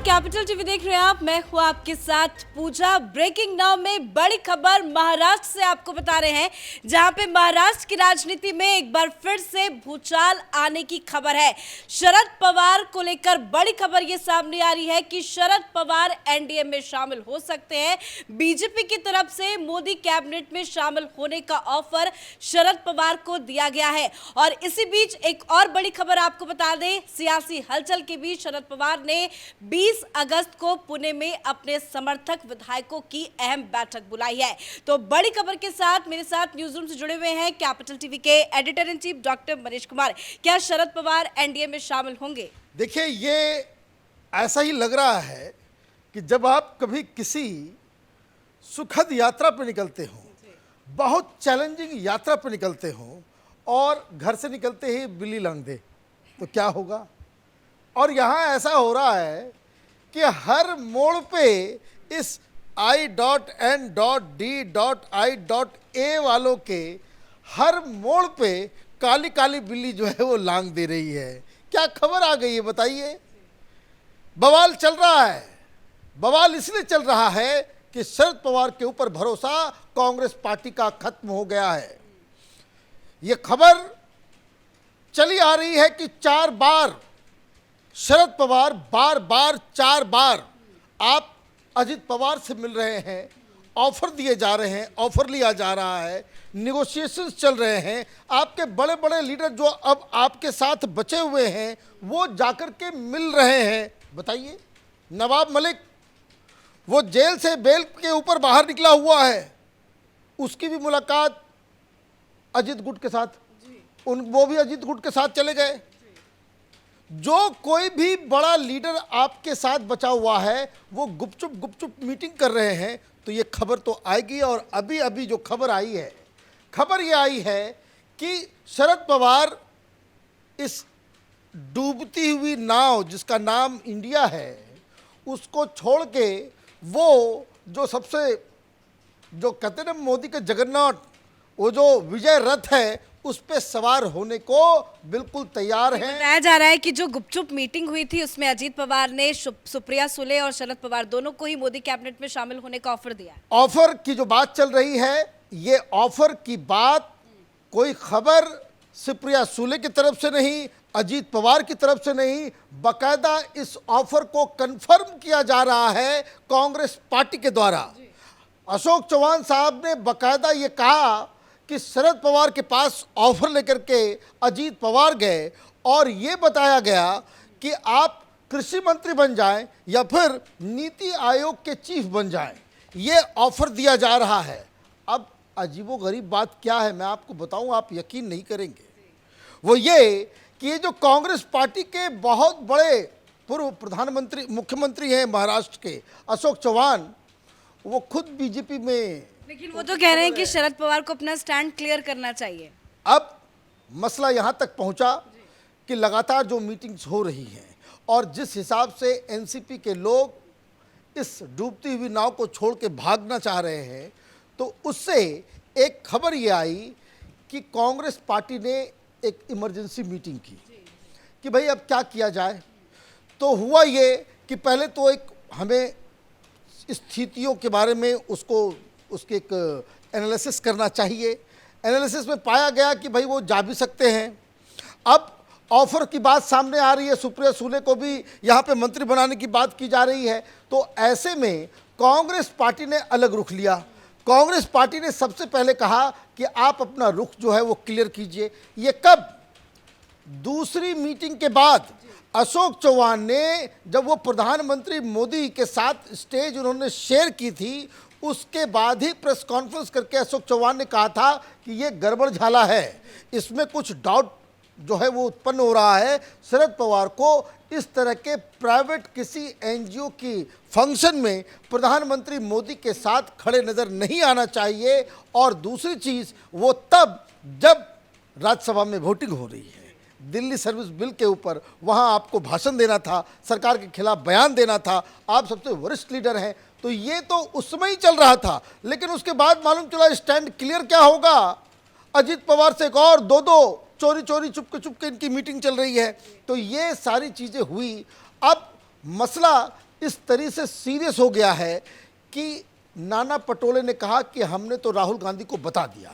Capital TV देख रहे हैं आप। मैं हूं आपके साथ पूजा। ब्रेकिंग नाउ में बड़ी खबर महाराष्ट्र से आपको बता रहे हैं, जहां पे महाराष्ट्र की राजनीति में एक बार फिर से भूचाल आने की खबर है। शरद पवार को लेकर बड़ी खबर ये सामने आ रही है कि शरद पवार एनडीए में शामिल हो सकते हैं। बीजेपी की तरफ से मोदी कैबिनेट में शामिल होने का ऑफर शरद पवार को दिया गया है। और इसी बीच एक और बड़ी खबर आपको बता दें, सियासी हलचल के बीच शरद पवार ने 20 अगस्त को पुणे में अपने समर्थक विधायकों की अहम बैठक बुलाई है। तो बड़ी खबर के साथ मेरे साथ न्यूज रूम से जुड़े हुए हैं कैपिटल टीवी के editor in chief doctor Manish Kumar. क्या शरद पवार एनडीए में शामिल होंगे? देखिए, ये ऐसा ही लग रहा है कि जब आप कभी किसी सुखद यात्रा पर निकलते हो, बहुत चैलेंजिंग यात्रा पर निकलते हो और घर से निकलते ही बिल्ली लांघ दे तो क्या होगा। और यहाँ ऐसा हो रहा है कि हर मोड़ पे इस I.N.D.I.A वालों के हर मोड़ पे काली काली बिल्ली जो है वो लांघ दे रही है। क्या खबर आ गई है बताइए। बवाल चल रहा है। बवाल इसलिए चल रहा है कि शरद पवार के ऊपर भरोसा कांग्रेस पार्टी का खत्म हो गया है। ये खबर चली आ रही है कि 4 बार शरद पवार बार 4 बार आप अजित पवार से मिल रहे हैं, ऑफर दिए जा रहे हैं, ऑफर लिया जा रहा है, निगोशिएशंस चल रहे हैं। आपके बड़े बड़े लीडर जो अब आपके साथ बचे हुए हैं वो जाकर के मिल रहे हैं। बताइए, नवाब मलिक वो जेल से बेल के ऊपर बाहर निकला हुआ है, उसकी भी मुलाकात अजित गुट के साथ, वो भी अजित गुट के साथ चले गए। जो कोई भी बड़ा लीडर आपके साथ बचा हुआ है वो गुपचुप मीटिंग कर रहे हैं। तो ये खबर तो आएगी। और अभी अभी जो खबर आई है, खबर ये आई है कि शरद पवार इस डूबती हुई नाव जिसका नाम इंडिया है उसको छोड़ के वो जो सबसे जो कहते हैं ना मोदी के जगन्नाथ, वो जो विजय रथ है उस पे सवार होने को बिल्कुल तैयार हैं। बताया जा रहा है कि जो गुपचुप मीटिंग हुई थी उसमें अजीत पवार ने सुप्रिया सुले और शरद पवार दोनों को ही मोदी कैबिनेट में शामिल होने का ऑफर दिया। ऑफर की जो बात चल रही है, ये ऑफर की बात कोई खबर सुप्रिया सुले की तरफ से नहीं, अजीत पवार की तरफ से नहीं, बाकायदा इस ऑफर को कंफर्म किया जा रहा है कांग्रेस पार्टी के द्वारा। अशोक चौहान साहब ने बाकायदा ये कहा कि शरद पवार के पास ऑफर लेकर के अजीत पवार गए और ये बताया गया कि आप कृषि मंत्री बन जाएं या फिर नीति आयोग के चीफ बन जाएं, ये ऑफर दिया जा रहा है। अब अजीबोगरीब बात क्या है मैं आपको बताऊं, आप यकीन नहीं करेंगे। वो ये कि ये जो कांग्रेस पार्टी के बहुत बड़े पूर्व प्रधानमंत्री मुख्यमंत्री हैं महाराष्ट्र के अशोक चौहान, वो खुद बीजेपी में, लेकिन वो तो कह रहे हैं कि शरद पवार को अपना स्टैंड क्लियर करना चाहिए। अब मसला यहाँ तक पहुँचा कि लगातार जो मीटिंग्स हो रही हैं और जिस हिसाब से एनसीपी के लोग इस डूबती हुई नाव को छोड़ के भागना चाह रहे हैं, तो उससे एक खबर ये आई कि कांग्रेस पार्टी ने एक इमरजेंसी मीटिंग की कि भाई अब क्या किया जाए। तो हुआ ये कि पहले तो एक हमें स्थितियों के बारे में उसके एक एनालिसिस करना चाहिए। एनालिसिस में पाया गया कि भाई वो जा भी सकते हैं। अब ऑफर की बात सामने आ रही है, सुप्रिया सुले को भी यहाँ पे मंत्री बनाने की बात की जा रही है। तो ऐसे में कांग्रेस पार्टी ने अलग रुख लिया। कांग्रेस पार्टी ने सबसे पहले कहा कि आप अपना रुख जो है वो क्लियर कीजिए। ये कब? दूसरी मीटिंग के बाद अशोक चौहान ने, जब वो प्रधानमंत्री मोदी के साथ स्टेज उन्होंने शेयर की थी, उसके बाद ही प्रेस कॉन्फ्रेंस करके अशोक चौहान ने कहा था कि ये गड़बड़ झाला है, इसमें कुछ डाउट जो है वो उत्पन्न हो रहा है। शरद पवार को इस तरह के प्राइवेट किसी एनजीओ की फंक्शन में प्रधानमंत्री मोदी के साथ खड़े नज़र नहीं आना चाहिए। और दूसरी चीज़ वो तब जब राज्यसभा में वोटिंग हो रही है दिल्ली सर्विस बिल के ऊपर, वहाँ आपको भाषण देना था, सरकार के खिलाफ बयान देना था, आप सबसे वरिष्ठ लीडर हैं। तो ये तो उस समय ही चल रहा था, लेकिन उसके बाद मालूम चला स्टैंड क्लियर क्या होगा। अजीत पवार से एक और दो चोरी चुपके इनकी मीटिंग चल रही है। तो ये सारी चीज़ें हुई। अब मसला इस तरह से सीरियस हो गया है कि नाना पटोले ने कहा कि हमने तो राहुल गांधी को बता दिया,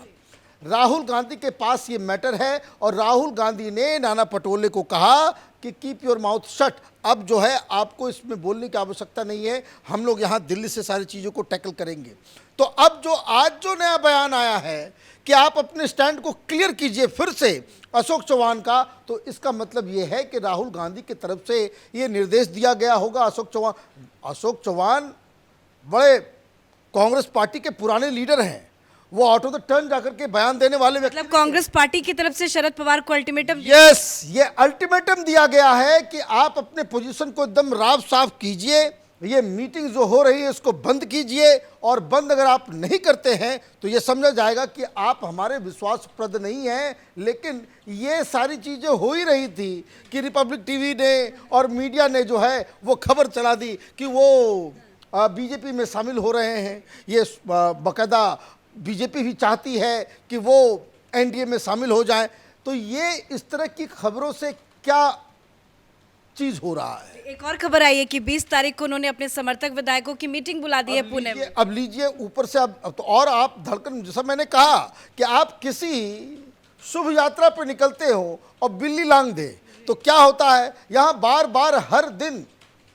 राहुल गांधी के पास ये मैटर है, और राहुल गांधी ने नाना पटोले को कहा कि कीप योर माउथ शट, अब जो है आपको इसमें बोलने की आवश्यकता नहीं है, हम लोग यहाँ दिल्ली से सारी चीज़ों को टैकल करेंगे। तो अब जो आज जो नया बयान आया है कि आप अपने स्टैंड को क्लियर कीजिए फिर से अशोक चौहान का, तो इसका मतलब ये है कि राहुल गांधी की तरफ से ये निर्देश दिया गया होगा। अशोक चौहान बड़े कांग्रेस पार्टी के पुराने लीडर हैं, वो आउट ऑफ द टर्न जाकर के बयान देने वाले व्यक्ति। मतलब कांग्रेस पार्टी की तरफ से शरद पवार को अल्टीमेटम। यस, ये अल्टीमेटम दिया गया है कि आप अपने पोजीशन को एकदम राफ साफ कीजिए, ये मीटिंग जो हो रही है इसको बंद कीजिए, और बंद अगर आप नहीं करते हैं तो ये समझा जाएगा कि आप हमारे विश्वासप्रद नहीं हैं। लेकिन ये सारी चीज़ें हो ही रही थी कि रिपब्लिक टीवी ने और मीडिया ने जो है वो खबर चला दी कि वो बीजेपी में शामिल हो रहे हैं। ये बाकायदा बीजेपी भी चाहती है कि वो एनडीए में शामिल हो जाए। तो ये इस तरह की खबरों से क्या चीज हो रहा है। एक और खबर आई है कि 20 तारीख को उन्होंने अपने समर्थक विधायकों की मीटिंग बुला दी है पुणे में। अब लीजिए ऊपर से अब तो और आप धड़कन, जैसा मैंने कहा कि आप किसी शुभ यात्रा पर निकलते हो और बिल्ली लांग दे तो क्या होता है। यहाँ बार बार हर दिन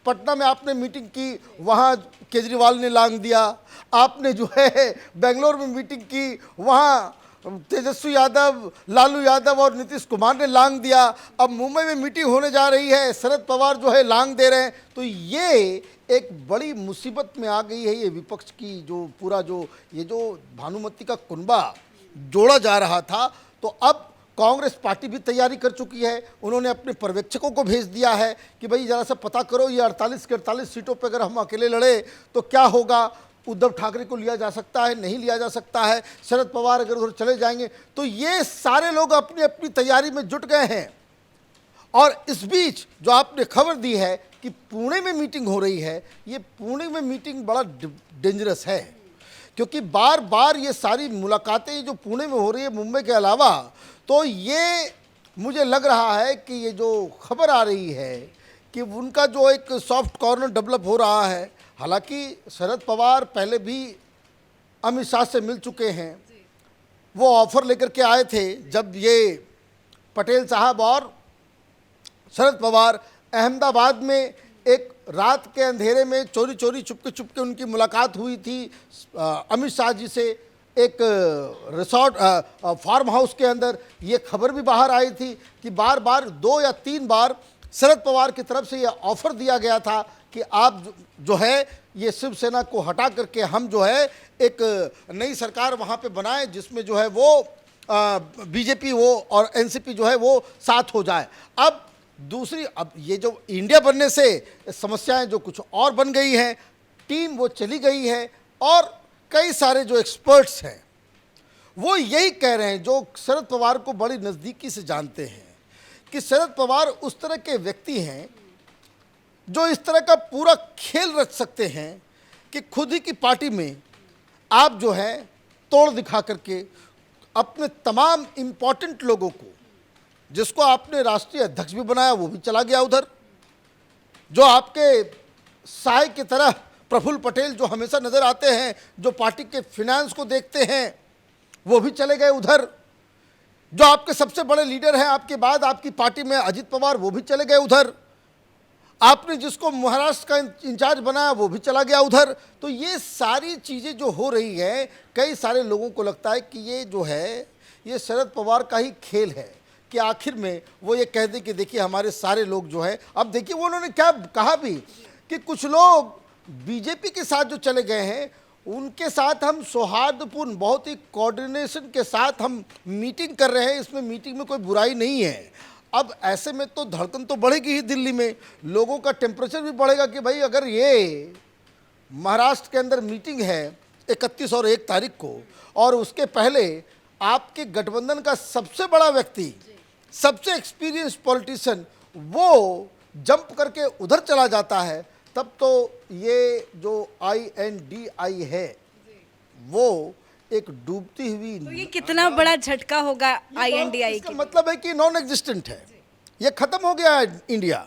पटना में आपने मीटिंग की, वहाँ केजरीवाल ने लांग दिया, आपने जो है बेंगलोर में मीटिंग की, वहाँ तेजस्वी यादव, लालू यादव और नीतीश कुमार ने लांग दिया, अब मुंबई में मीटिंग होने जा रही है, शरद पवार जो है लांग दे रहे हैं। तो ये एक बड़ी मुसीबत में आ गई है ये विपक्ष की, जो पूरा जो ये जो भानुमति का कुनबा जोड़ा जा रहा था। तो अब कांग्रेस पार्टी भी तैयारी कर चुकी है, उन्होंने अपने पर्यवेक्षकों को भेज दिया है कि भाई ज़रा सा पता करो ये 48 के 48 सीटों पर अगर हम अकेले लड़े तो क्या होगा, उद्धव ठाकरे को लिया जा सकता है, नहीं लिया जा सकता है, शरद पवार अगर उधर चले जाएंगे। तो ये सारे लोग अपनी अपनी तैयारी में जुट गए हैं। और इस बीच जो आपने खबर दी है कि पुणे में मीटिंग हो रही है, ये पुणे में मीटिंग बड़ा डेंजरस है, क्योंकि बार बार ये सारी मुलाकातें जो पुणे में हो रही है मुंबई के अलावा, तो ये मुझे लग रहा है कि ये जो खबर आ रही है कि उनका जो एक सॉफ्ट कॉर्नर डेवलप हो रहा है। हालांकि शरद पवार पहले भी अमित शाह से मिल चुके हैं, वो ऑफर लेकर के आए थे जब ये पटेल साहब और शरद पवार अहमदाबाद में एक रात के अंधेरे में चोरी चोरी चुपके उनकी मुलाकात हुई थी अमित शाह जी से एक रिसोर्ट फार्म हाउस के अंदर। ये खबर भी बाहर आई थी कि बार बार 2 या 3 बार शरद पवार की तरफ से ये ऑफर दिया गया था कि आप जो है ये शिवसेना को हटा करके हम जो है एक नई सरकार वहाँ पे बनाएं जिसमें जो है वो बीजेपी वो और एनसीपी जो है वो साथ हो जाए। अब दूसरी, अब ये जो इंडिया बनने से समस्याएं जो कुछ और बन गई हैं, टीम वो चली गई है, और कई सारे जो एक्सपर्ट्स हैं वो यही कह रहे हैं, जो शरद पवार को बड़ी नज़दीकी से जानते हैं, कि शरद पवार उस तरह के व्यक्ति हैं जो इस तरह का पूरा खेल रच सकते हैं कि खुद ही की पार्टी में आप जो है तोड़ दिखा करके अपने तमाम इम्पॉर्टेंट लोगों को, जिसको आपने राष्ट्रीय अध्यक्ष भी बनाया वो भी चला गया उधर, जो आपके साय की तरह प्रफुल्ल पटेल जो हमेशा नज़र आते हैं, जो पार्टी के फिनेंस को देखते हैं, वो भी चले गए उधर, जो आपके सबसे बड़े लीडर हैं आपके बाद आपकी पार्टी में अजित पवार वो भी चले गए उधर, आपने जिसको महाराष्ट्र का इंचार्ज बनाया वो भी चला गया उधर। तो ये सारी चीज़ें जो हो रही है, कई सारे लोगों को लगता है कि ये जो है ये शरद पवार का ही खेल है कि आखिर में वो ये कह दे कि देखिए हमारे सारे लोग जो है, अब देखिए वो उन्होंने क्या कहा भी कि कुछ लोग बीजेपी के साथ जो चले गए हैं उनके साथ हम सौहार्दपूर्ण बहुत ही कोऑर्डिनेशन के साथ हम मीटिंग कर रहे हैं, इसमें मीटिंग में कोई बुराई नहीं है। अब ऐसे में तो धड़कन तो बढ़ेगी ही, दिल्ली में लोगों का टेम्परेचर भी बढ़ेगा कि भाई अगर ये महाराष्ट्र के अंदर मीटिंग है 31 और 1 तारीख को, और उसके पहले आपके गठबंधन का सबसे बड़ा व्यक्ति, सबसे एक्सपीरियंस पॉलिटिशियन वो जंप करके उधर चला जाता है, तब तो ये जो INDI है वो एक डूबती हुई, तो ये कितना बड़ा झटका होगा INDI का मतलब है कि नॉन एग्जिस्टेंट है, ये खत्म हो गया है इंडिया,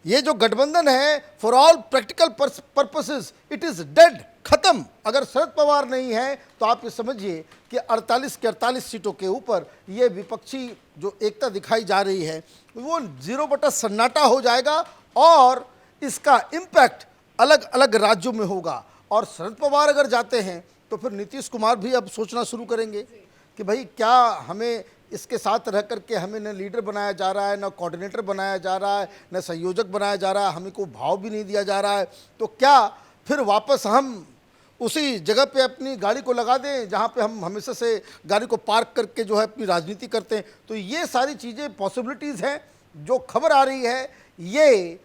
ये जो गठबंधन है for all practical purposes it is dead, खत्म। अगर शरद पवार नहीं है तो आप ये समझिए कि 48 के 48 सीटों के ऊपर ये विपक्षी जो एकता दिखाई जा रही है वो 0 सन्नाटा हो जाएगा और इसका इम्पैक्ट अलग अलग राज्यों में होगा। और शरद पवार अगर जाते हैं तो फिर नीतीश कुमार भी अब सोचना शुरू करेंगे कि भाई क्या हमें इसके साथ रह करके हमें न लीडर बनाया जा रहा है, न कोऑर्डिनेटर बनाया जा रहा है, न संयोजक बनाया जा रहा है, हमें को भाव भी नहीं दिया जा रहा है, तो क्या फिर वापस हम उसी जगह पे अपनी गाड़ी को लगा दें जहाँ पे हम हमेशा से गाड़ी को पार्क करके जो है अपनी राजनीति करते हैं। तो ये सारी चीज़ें पॉसिबिलिटीज़ हैं। जो खबर आ रही है ये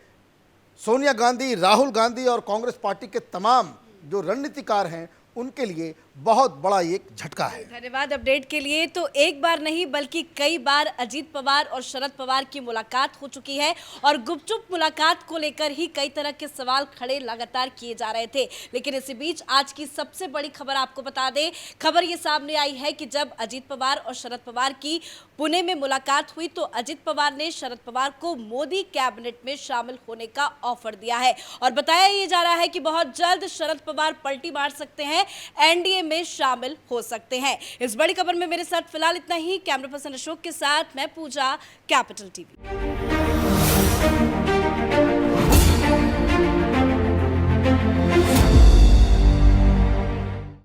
सोनिया गांधी, राहुल गांधी और कांग्रेस पार्टी के तमाम जो रणनीतिकार हैं उनके लिए बहुत बड़ा एक झटका है। धन्यवाद अपडेट के लिए। तो एक बार नहीं बल्कि कई बार अजीत पवार और शरद पवार की मुलाकात हो चुकी है और गुपचुप मुलाकात को लेकर ही कई तरह के सवाल खड़े लगातार किए जा रहे थे। लेकिन इसी बीच आज की सबसे बड़ी खबर आपको बता दें, खबर ये सामने आई है कि जब अजीत पवार और शरद पवार की पुणे में मुलाकात हुई तो अजीत पवार ने शरद पवार को मोदी कैबिनेट में शामिल होने का ऑफर दिया है और बताया ये जा रहा है कि बहुत जल्द शरद पवार पलटी मार सकते हैं, एनडीए में शामिल हो सकते हैं। इस बड़ी खबर में मेरे साथ फिलहाल इतना ही। कैमरा पर्सन अशोक के साथ मैं पूजा, कैपिटल टीवी।